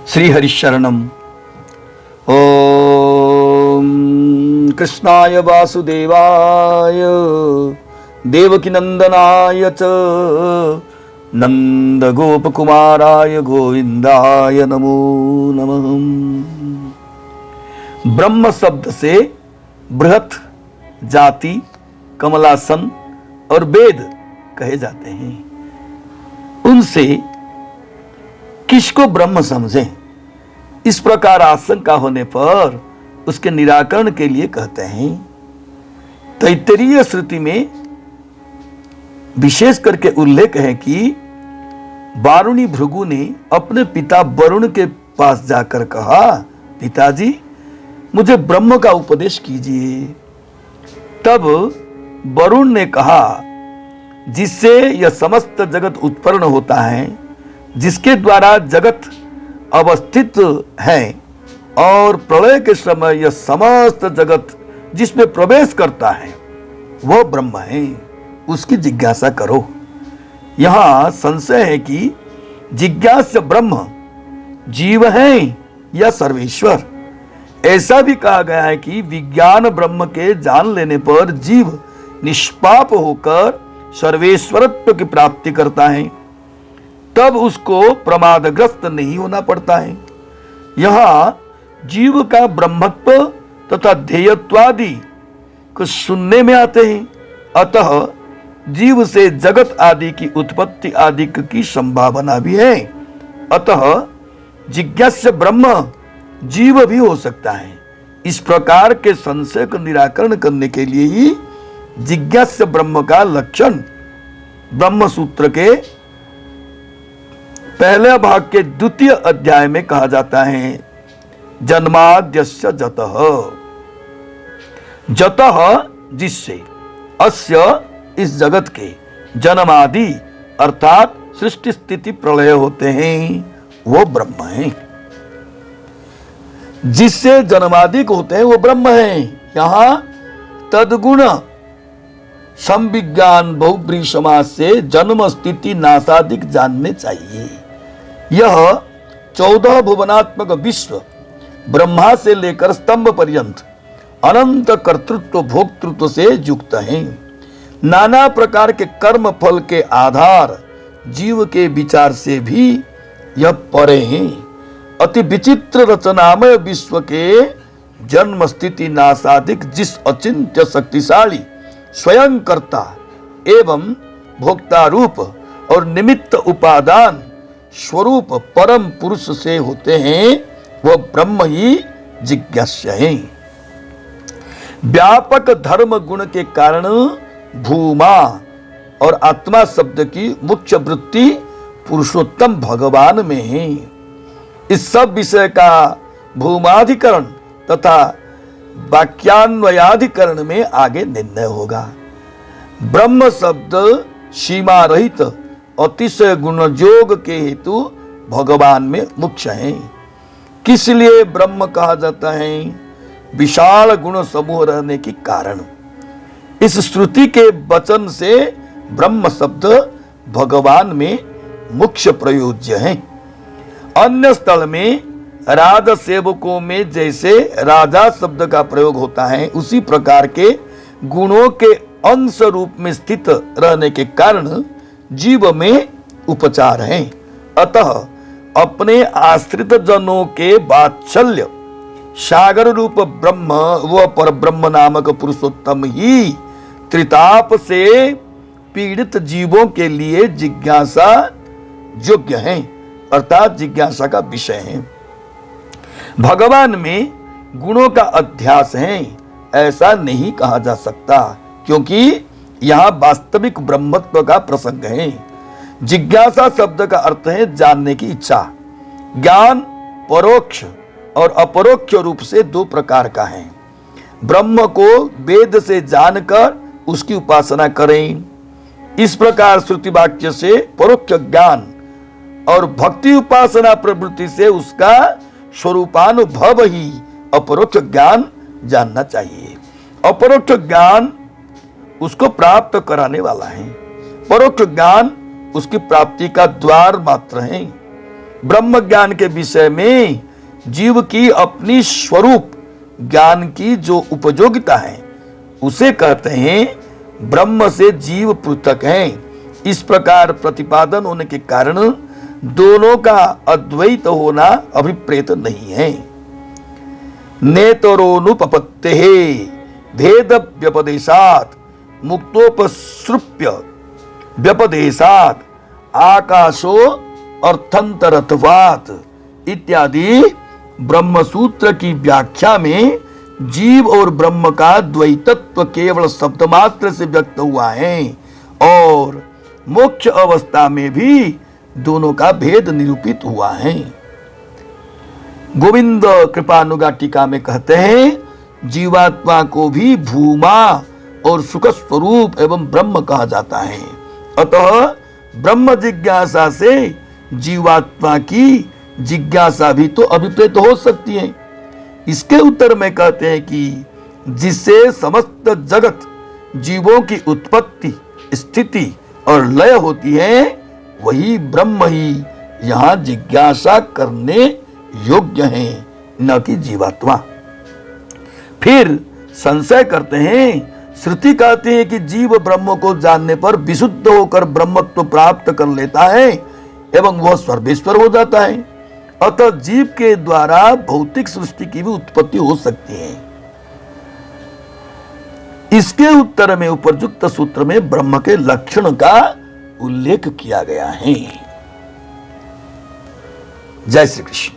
श्रीहरिशरणम्। ओम कृष्णाय वासुदेवाय देवकीनंदनाय च नंदगोपकुमाराय गोविंदाय नमो नमः। ब्रह्म शब्द से बृहत, जाति, कमलासन और वेद कहे जाते हैं। उनसे किसको ब्रह्म समझें, इस प्रकार आशंका होने पर उसके निराकरण के लिए कहते हैं। तैत्तिरीय श्रुति में विशेष करके उल्लेख है कि वारुणी भृगु ने अपने पिता वरुण के पास जाकर कहा, पिताजी मुझे ब्रह्म का उपदेश कीजिए। तब वरुण ने कहा, जिससे यह समस्त जगत उत्पन्न होता है, जिसके द्वारा जगत अवस्थित है और प्रलय के समय यह समस्त जगत जिसमें प्रवेश करता है वह ब्रह्म है, उसकी जिज्ञासा करो। यहां संशय है कि जिज्ञास्य ब्रह्म जीव है या सर्वेश्वर। ऐसा भी कहा गया है कि विज्ञान ब्रह्म के जान लेने पर जीव निष्पाप होकर सर्वेश्वरत्व की प्राप्ति करता है, तब उसको प्रमादग्रस्त नहीं होना पड़ता है। यहां जीव का ब्रह्मत्व तथा ध्येयत्वादि कुछ सुनने में आते हैं। अतः जीव से जगत आदि की उत्पत्ति आदि की संभावना भी है। अतः जिज्ञास्य ब्रह्म जीव भी हो सकता है। इस प्रकार के संशय का निराकरण करने के लिए ही जिज्ञास्य ब्रह्म का लक्षण ब्रह्म सूत्र के पहले भाग के द्वितीय अध्याय में कहा जाता है। जन्माद्यस्य जतः, जतः जिससे, अस्य इस जगत के, जन्मादि अर्थात सृष्टि स्थिति प्रलय होते हैं, वो ब्रह्म है। जिससे जन्मादिक होते हैं वो ब्रह्म है। यहां तदगुण संविज्ञान बहुब्री समाज से जन्म स्थिति नाशादिक जानने चाहिए। यह 14 भुवनात्मक विश्व ब्रह्मा से लेकर स्तंभ पर्यंत अनंत कर्तृत्व भोक्तृत्व से युक्त है। नाना प्रकार के कर्म फल के आधार जीव के विचार से भी यह परे हैं। अति विचित्र रचनामय विश्व के जन्म स्थिति नाशादिक जिस अचिंत्य शक्तिशाली स्वयं कर्ता एवं भोक्ता रूप और निमित्त उपादान स्वरूप परम पुरुष से होते हैं, वह ब्रह्म ही जिज्ञास्य है। व्यापक धर्म गुण के कारण भूमा और आत्मा शब्द की मुख्य वृत्ति पुरुषोत्तम भगवान में है। इस सब विषय का भूमाधिकरण तथा वाक्यान्वयाधिकरण में आगे निर्णय होगा। ब्रह्म शब्द सीमा रहित अतिशय गुण योग के हेतु भगवान में मुख्य है। किस लिए ब्रह्म कहा जाता है? विशाल गुण समूह रहने के कारण। इस श्रुति के वचन से ब्रह्म शब्द भगवान में मुख्य प्रयोज्य है। अन्य स्थल में राज सेवकों में जैसे राजा शब्द का प्रयोग होता है, उसी प्रकार के गुणों के अंश रूप में स्थित रहने के कारण जीव में उपचार है। अतः अपने आश्रित जनों के वात्सल्य सागर रूप ब्रह्म व पर ब्रह्म नामक पुरुषोत्तम ही त्रिताप से पीड़ित जीवों के लिए जिज्ञासा योग्य है, अर्थात जिज्ञासा का विषय है। भगवान में गुणों का अध्यास है ऐसा नहीं कहा जा सकता, क्योंकि यहां वास्तविक ब्रह्मत्व का प्रसंग है। जिज्ञासा शब्द का अर्थ है जानने की इच्छा। ज्ञान परोक्ष और अपरोक्ष रूप से दो प्रकार का है। ब्रह्म को वेद से जानकर उसकी उपासना करें। इस प्रकार श्रुति वाक्य से परोक्ष ज्ञान और भक्ति उपासना प्रवृत्ति से उसका स्वरूपानुभव ही अपरोक्ष ज्ञान जानना चाहिए। अपरोक्ष ज्ञान उसको प्राप्त कराने वाला है, परोक्ष ज्ञान उसकी प्राप्ति का द्वार मात्र है। ब्रह्म ज्ञान के विषय में जीव की अपनी स्वरूप ज्ञान की जो उपयोगिता है उसे कहते हैं ब्रह्म से जीव पृथक हैं। इस प्रकार प्रतिपादन होने के कारण दोनों का अद्वैत होना अभिप्रेत नहीं है। नेतरोनुपपत्ते भेद व्यपदेशात मुक्तोपसृप्य व्यपदेशात आकाशो अर्थंतरत्वात् इत्यादि ब्रह्म सूत्र की व्याख्या में जीव और ब्रह्म का द्वैतत्व केवल शब्द मात्र से व्यक्त हुआ है और मोक्ष अवस्था में भी दोनों का भेद निरूपित हुआ है। गोविंद कृपानुगा टीका में कहते हैं जीवात्मा को भी भूमा और सुख स्वरूप एवं ब्रह्म कहा जाता है। अतः ब्रह्म जिज्ञासा से जीवात्मा की जिज्ञासा भी तो अभिप्रेत हो सकती है। इसके उत्तर में कहते हैं कि जिससे समस्त जगत जीवों की उत्पत्ति स्थिति और लय होती है वही ब्रह्म ही यहाँ जिज्ञासा करने योग्य है, न कि जीवात्मा। फिर संशय करते हैं। श्रुति कहती है कि जीव ब्रह्म को जानने पर विशुद्ध होकर ब्रह्मत्व प्राप्त कर लेता है एवं वह सर्वेश्वर हो जाता है। अतः जीव के द्वारा भौतिक सृष्टि की भी उत्पत्ति हो सकती है। इसके उत्तर में उपयुक्त सूत्र में ब्रह्म के लक्षण का उल्लेख किया गया है। जय श्री कृष्ण।